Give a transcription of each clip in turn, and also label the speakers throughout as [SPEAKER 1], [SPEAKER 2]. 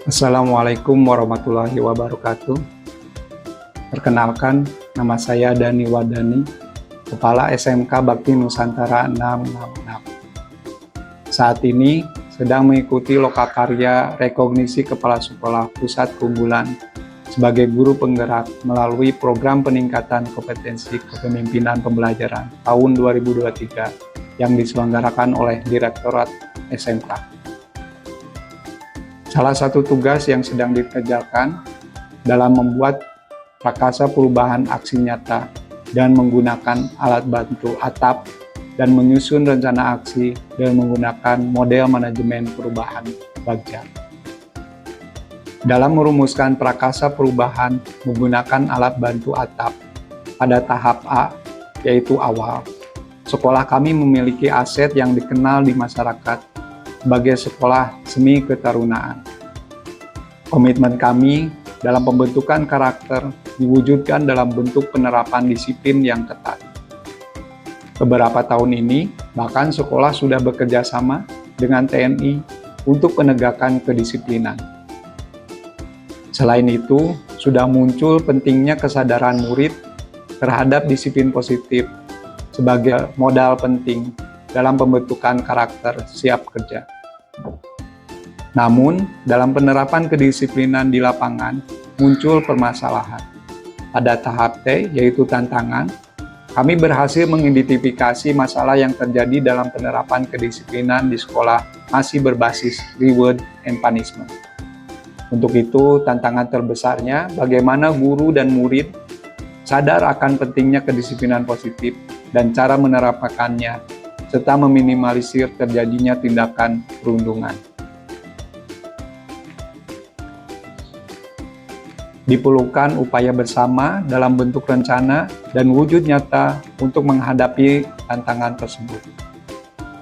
[SPEAKER 1] Assalamualaikum warahmatullahi wabarakatuh. Perkenalkan, nama saya Dani Wadani, Kepala SMK Bakti Nusantara 666. Saat ini sedang mengikuti lokakarya rekognisi Kepala Sekolah Pusat Keunggulan sebagai guru penggerak melalui program peningkatan kompetensi kepemimpinan pembelajaran tahun 2023 yang diselenggarakan oleh Direktorat SMK. Salah satu tugas yang sedang dikerjakan dalam membuat prakarsa perubahan aksi nyata dan menggunakan alat bantu atap dan menyusun rencana aksi dan menggunakan model manajemen perubahan Bagja. Dalam merumuskan prakarsa perubahan menggunakan alat bantu atap pada tahap A, yaitu awal, sekolah kami memiliki aset yang dikenal di masyarakat sebagai sekolah semi ketarunaan. Komitmen kami dalam pembentukan karakter diwujudkan dalam bentuk penerapan disiplin yang ketat. Beberapa tahun ini, bahkan sekolah sudah bekerja sama dengan TNI untuk penegakan kedisiplinan. Selain itu, sudah muncul pentingnya kesadaran murid terhadap disiplin positif sebagai modal penting dalam pembentukan karakter siap kerja. Namun, dalam penerapan kedisiplinan di lapangan, muncul permasalahan. Pada tahap T, yaitu tantangan, kami berhasil mengidentifikasi masalah yang terjadi dalam penerapan kedisiplinan di sekolah masih berbasis reward and punishment. Untuk itu, tantangan terbesarnya bagaimana guru dan murid sadar akan pentingnya kedisiplinan positif dan cara menerapkannya, serta meminimalisir terjadinya tindakan perundungan. Diperlukan upaya bersama dalam bentuk rencana dan wujud nyata untuk menghadapi tantangan tersebut.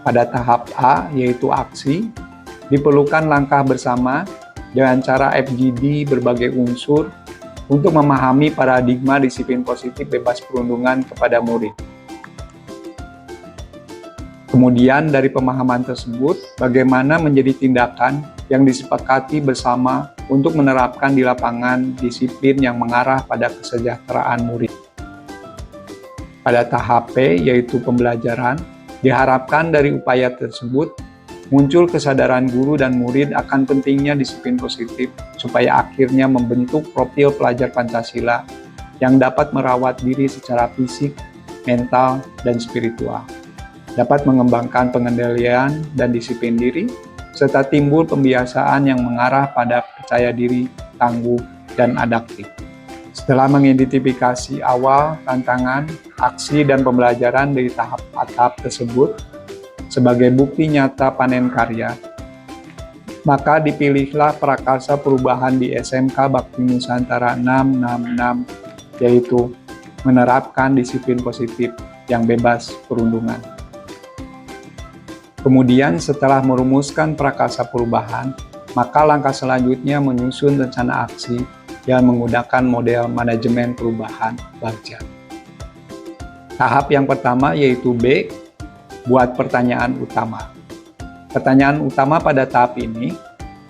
[SPEAKER 1] Pada tahap A, yaitu aksi, diperlukan langkah bersama dengan cara FGD berbagai unsur untuk memahami paradigma disiplin positif bebas perundungan kepada murid. Kemudian dari pemahaman tersebut, bagaimana menjadi tindakan yang disepakati bersama untuk menerapkan di lapangan disiplin yang mengarah pada kesejahteraan murid. Pada tahap P, yaitu pembelajaran, diharapkan dari upaya tersebut muncul kesadaran guru dan murid akan pentingnya disiplin positif supaya akhirnya membentuk profil pelajar Pancasila yang dapat merawat diri secara fisik, mental, dan spiritual, dapat mengembangkan pengendalian dan disiplin diri, serta timbul pembiasaan yang mengarah pada percaya diri, tangguh, dan adaptif. Setelah mengidentifikasi awal, tantangan, aksi, dan pembelajaran dari tahap atap tersebut sebagai bukti nyata panen karya, maka dipilihlah prakarsa perubahan di SMK Bakti Nusantara 666, yaitu menerapkan disiplin positif yang bebas perundungan. Kemudian setelah merumuskan prakarsa perubahan, maka langkah selanjutnya menyusun rencana aksi yang menggunakan model manajemen perubahan Bagja. Tahap yang pertama yaitu B, buat pertanyaan utama. Pertanyaan utama pada tahap ini,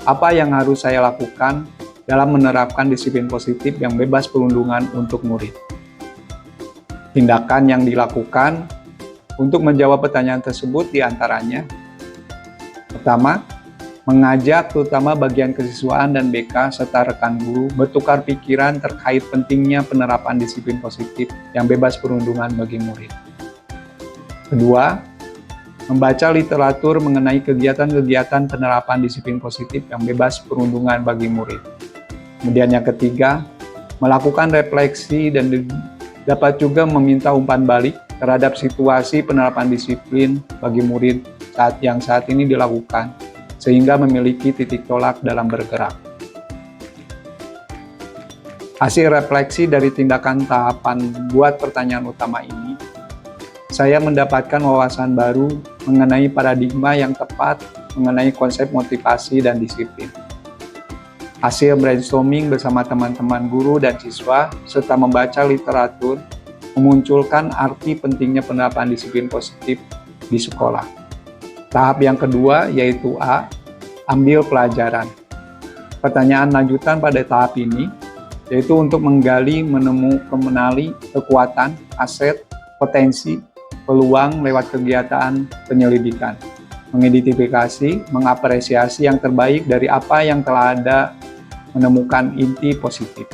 [SPEAKER 1] apa yang harus saya lakukan dalam menerapkan disiplin positif yang bebas perundungan untuk murid? Tindakan yang dilakukan untuk menjawab pertanyaan tersebut diantaranya, pertama, mengajak terutama bagian kesiswaan dan BK serta rekan guru bertukar pikiran terkait pentingnya penerapan disiplin positif yang bebas perundungan bagi murid. Kedua, membaca literatur mengenai kegiatan-kegiatan penerapan disiplin positif yang bebas perundungan bagi murid. Kemudian yang ketiga, melakukan refleksi dan dapat juga meminta umpan balik terhadap situasi penerapan disiplin bagi murid saat ini dilakukan, sehingga memiliki titik tolak dalam bergerak. Hasil refleksi dari tindakan tahapan buat pertanyaan utama ini, saya mendapatkan wawasan baru mengenai paradigma yang tepat mengenai konsep motivasi dan disiplin. Hasil brainstorming bersama teman-teman guru dan siswa, serta membaca literatur, memunculkan arti pentingnya penerapan disiplin positif di sekolah. Tahap yang kedua yaitu A, ambil pelajaran. Pertanyaan lanjutan pada tahap ini yaitu untuk menggali, mengenali kekuatan, aset, potensi, peluang lewat kegiatan penyelidikan, mengidentifikasi, mengapresiasi yang terbaik dari apa yang telah ada, menemukan inti positif.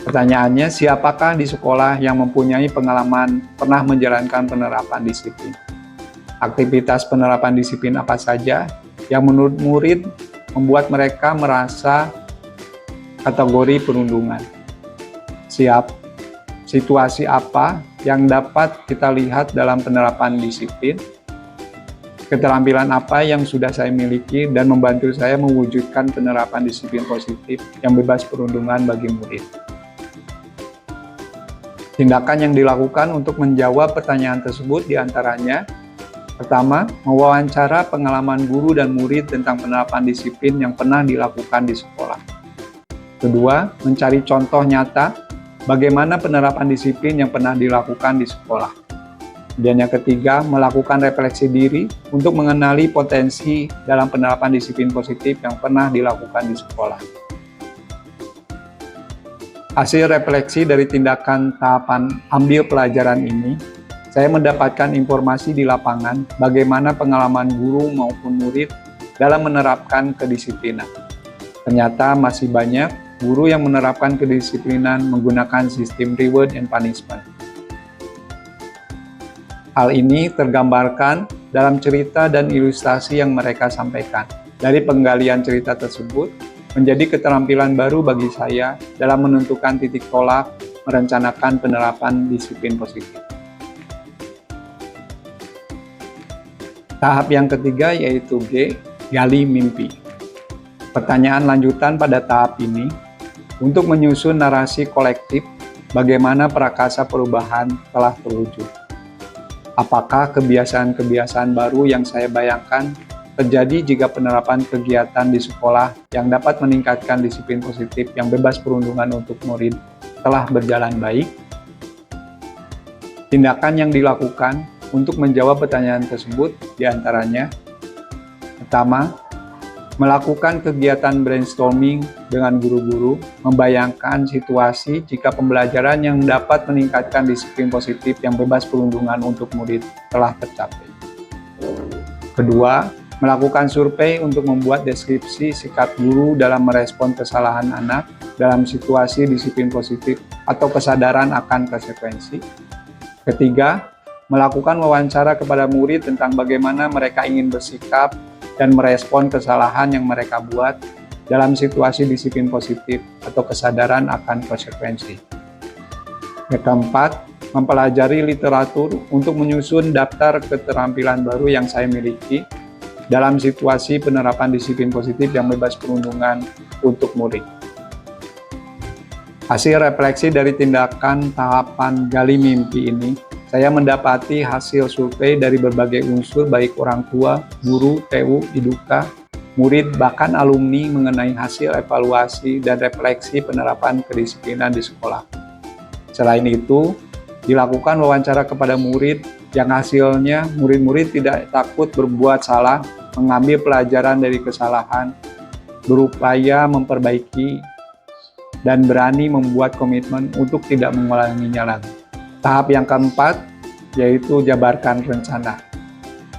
[SPEAKER 1] Pertanyaannya, siapakah di sekolah yang mempunyai pengalaman pernah menjalankan penerapan disiplin? Aktivitas penerapan disiplin apa saja yang menurut murid membuat mereka merasa kategori perundungan? Situasi apa yang dapat kita lihat dalam penerapan disiplin? Keterampilan apa yang sudah saya miliki dan membantu saya mewujudkan penerapan disiplin positif yang bebas perundungan bagi murid? Tindakan yang dilakukan untuk menjawab pertanyaan tersebut diantaranya: pertama, mewawancara pengalaman guru dan murid tentang penerapan disiplin yang pernah dilakukan di sekolah. Kedua, mencari contoh nyata bagaimana penerapan disiplin yang pernah dilakukan di sekolah. Dan yang ketiga, melakukan refleksi diri untuk mengenali potensi dalam penerapan disiplin positif yang pernah dilakukan di sekolah. Hasil refleksi dari tindakan tahapan ambil pelajaran ini, saya mendapatkan informasi di lapangan bagaimana pengalaman guru maupun murid dalam menerapkan kedisiplinan. Ternyata masih banyak guru yang menerapkan kedisiplinan menggunakan sistem reward and punishment. Hal ini tergambarkan dalam cerita dan ilustrasi yang mereka sampaikan. Dari penggalian cerita tersebut, menjadi keterampilan baru bagi saya dalam menentukan titik tolak merencanakan penerapan disiplin positif. Tahap yang ketiga yaitu G, gali mimpi. Pertanyaan lanjutan pada tahap ini untuk menyusun narasi kolektif bagaimana prakasa perubahan telah terwujud. Apakah kebiasaan-kebiasaan baru yang saya bayangkan terjadi jika penerapan kegiatan di sekolah yang dapat meningkatkan disiplin positif yang bebas perundungan untuk murid telah berjalan baik? Tindakan yang dilakukan untuk menjawab pertanyaan tersebut diantaranya: pertama, melakukan kegiatan brainstorming dengan guru-guru, membayangkan situasi jika pembelajaran yang dapat meningkatkan disiplin positif yang bebas perundungan untuk murid telah tercapai. Kedua, melakukan survei untuk membuat deskripsi sikap guru dalam merespon kesalahan anak dalam situasi disiplin positif atau kesadaran akan konsekuensi. Ketiga, melakukan wawancara kepada murid tentang bagaimana mereka ingin bersikap dan merespon kesalahan yang mereka buat dalam situasi disiplin positif atau kesadaran akan konsekuensi. Yang keempat, mempelajari literatur untuk menyusun daftar keterampilan baru yang saya miliki dalam situasi penerapan disiplin positif yang bebas perundungan untuk murid. Hasil refleksi dari tindakan tahapan gali mimpi ini, saya mendapati hasil survei dari berbagai unsur baik orang tua, guru, TU, IDUKA, murid, bahkan alumni mengenai hasil evaluasi dan refleksi penerapan kedisiplinan di sekolah. Selain itu, dilakukan wawancara kepada murid yang hasilnya murid-murid tidak takut berbuat salah, mengambil pelajaran dari kesalahan, berupaya memperbaiki, dan berani membuat komitmen untuk tidak mengulanginya lagi. Tahap yang keempat, yaitu jabarkan rencana.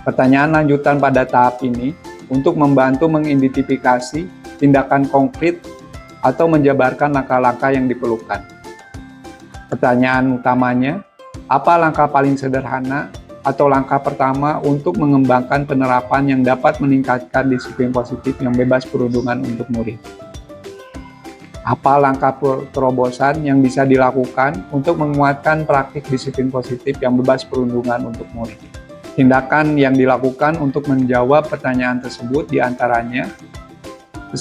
[SPEAKER 1] Pertanyaan lanjutan pada tahap ini untuk membantu mengidentifikasi tindakan konkret atau menjabarkan langkah-langkah yang diperlukan. Pertanyaan utamanya, apa langkah paling sederhana atau langkah pertama untuk mengembangkan penerapan yang dapat meningkatkan disiplin positif yang bebas perundungan untuk murid? Apa langkah terobosan yang bisa dilakukan untuk menguatkan praktik disiplin positif yang bebas perundungan untuk murid? Tindakan yang dilakukan untuk menjawab pertanyaan tersebut diantaranya: 1.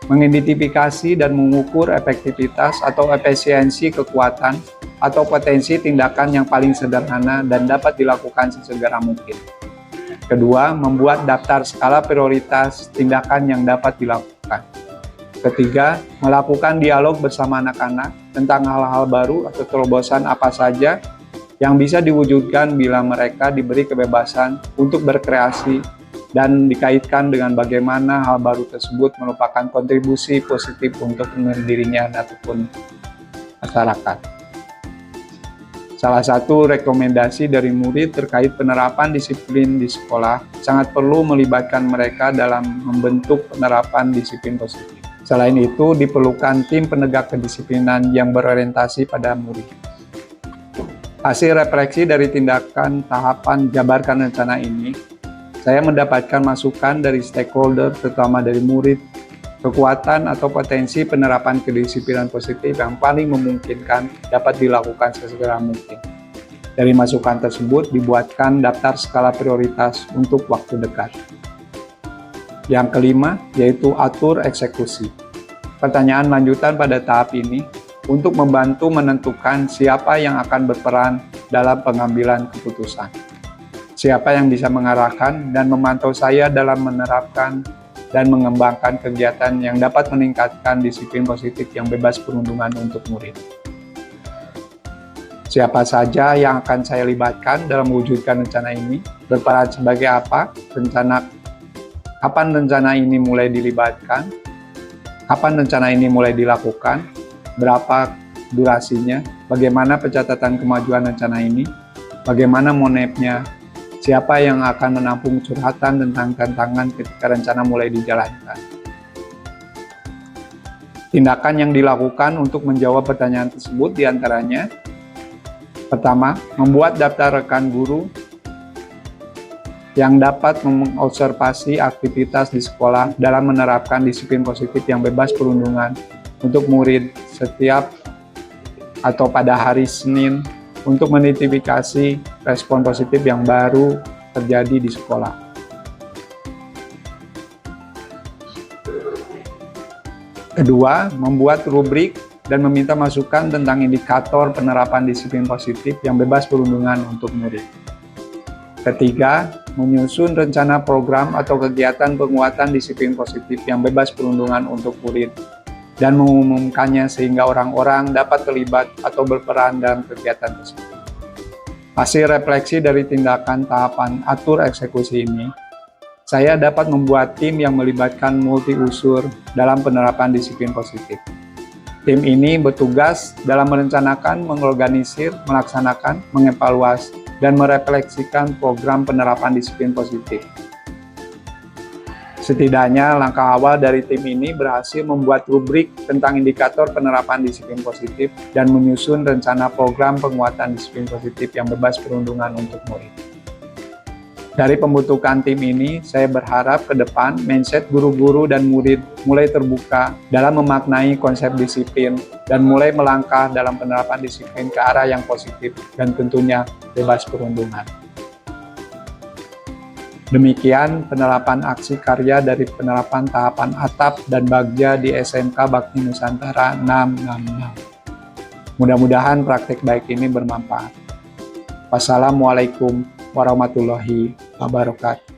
[SPEAKER 1] Mengidentifikasi dan mengukur efektivitas atau efisiensi kekuatan atau potensi tindakan yang paling sederhana dan dapat dilakukan sesegera mungkin. Kedua, membuat daftar skala prioritas tindakan yang dapat dilakukan. Ketiga, melakukan dialog bersama anak-anak tentang hal-hal baru atau terobosan apa saja yang bisa diwujudkan bila mereka diberi kebebasan untuk berkreasi dan dikaitkan dengan bagaimana hal baru tersebut merupakan kontribusi positif untuk dirinya ataupun masyarakat. Salah satu rekomendasi dari murid terkait penerapan disiplin di sekolah sangat perlu melibatkan mereka dalam membentuk penerapan disiplin positif. Selain itu, diperlukan tim penegak kedisiplinan yang berorientasi pada murid. Hasil refleksi dari tindakan tahapan jabarkan rencana ini, saya mendapatkan masukan dari stakeholder, terutama dari murid, kekuatan atau potensi penerapan kedisiplinan positif yang paling memungkinkan dapat dilakukan sesegera mungkin. Dari masukan tersebut dibuatkan daftar skala prioritas untuk waktu dekat. Yang kelima, yaitu atur eksekusi. Pertanyaan lanjutan pada tahap ini untuk membantu menentukan siapa yang akan berperan dalam pengambilan keputusan. Siapa yang bisa mengarahkan dan memantau saya dalam menerapkan dan mengembangkan kegiatan yang dapat meningkatkan disiplin positif yang bebas perundungan untuk murid. Siapa saja yang akan saya libatkan dalam mewujudkan rencana ini, berperan sebagai apa, kapan rencana ini mulai dilibatkan, kapan rencana ini mulai dilakukan, berapa durasinya, bagaimana pencatatan kemajuan rencana ini, bagaimana monepnya, siapa yang akan menampung curhatan tentang tantangan ketika rencana mulai dijalankan. Tindakan yang dilakukan untuk menjawab pertanyaan tersebut diantaranya: pertama, membuat daftar rekan guru yang dapat mengobservasi aktivitas di sekolah dalam menerapkan disiplin positif yang bebas perundungan untuk murid setiap atau pada hari Senin untuk menidentifikasi respon positif yang baru terjadi di sekolah. Kedua, membuat rubrik dan meminta masukan tentang indikator penerapan disiplin positif yang bebas perundungan untuk murid. Ketiga, menyusun rencana program atau kegiatan penguatan disiplin positif yang bebas perundungan untuk murid dan mengumumkannya sehingga orang-orang dapat terlibat atau berperan dalam kegiatan tersebut. Hasil refleksi dari tindakan tahapan atur eksekusi ini, saya dapat membuat tim yang melibatkan multi-unsur dalam penerapan disiplin positif. Tim ini bertugas dalam merencanakan, mengorganisir, melaksanakan, mengevaluasi, dan merefleksikan program penerapan disiplin positif. Setidaknya langkah awal dari tim ini berhasil membuat rubrik tentang indikator penerapan disiplin positif dan menyusun rencana program penguatan disiplin positif yang bebas perundungan untuk murid. Dari pembentukan tim ini, saya berharap ke depan mindset guru-guru dan murid mulai terbuka dalam memaknai konsep disiplin dan mulai melangkah dalam penerapan disiplin ke arah yang positif dan tentunya bebas perundungan. Demikian penerapan aksi karya dari penerapan tahapan atap dan bagja di SMK Bakti Nusantara 666. Mudah-mudahan praktik baik ini bermanfaat. Wassalamualaikum warahmatullahi wabarakatuh.